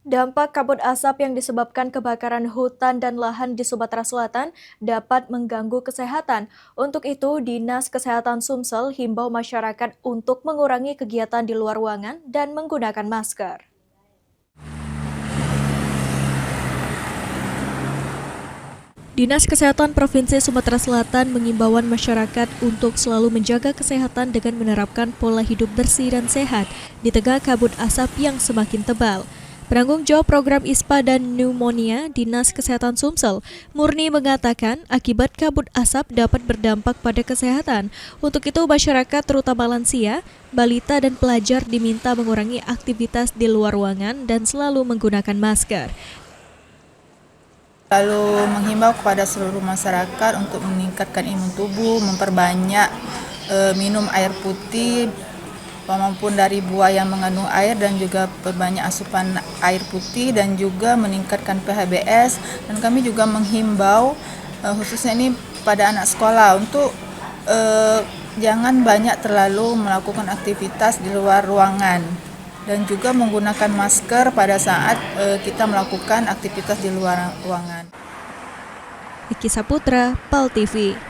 Dampak kabut asap yang disebabkan kebakaran hutan dan lahan di Sumatera Selatan dapat mengganggu kesehatan. Untuk itu, Dinas Kesehatan Sumsel himbau masyarakat untuk mengurangi kegiatan di luar ruangan dan menggunakan masker. Dinas Kesehatan Provinsi Sumatera Selatan mengimbauan masyarakat untuk selalu menjaga kesehatan dengan menerapkan pola hidup bersih dan sehat di tengah kabut asap yang semakin tebal. Penanggung jawab program ISPA dan pneumonia Dinas Kesehatan Sumsel, Murni mengatakan akibat kabut asap dapat berdampak pada kesehatan. Untuk itu masyarakat terutama lansia, balita dan pelajar diminta mengurangi aktivitas di luar ruangan dan selalu menggunakan masker. Lalu menghimbau kepada seluruh masyarakat untuk meningkatkan imun tubuh, memperbanyak minum air putih maupun dari buah yang mengandung air dan juga perbanyak asupan air putih dan juga meningkatkan PHBS. Dan kami juga menghimbau khususnya ini pada anak sekolah untuk jangan banyak terlalu melakukan aktivitas di luar ruangan dan juga menggunakan masker pada saat kita melakukan aktivitas di luar ruangan. Iki Saputra, PAL TV.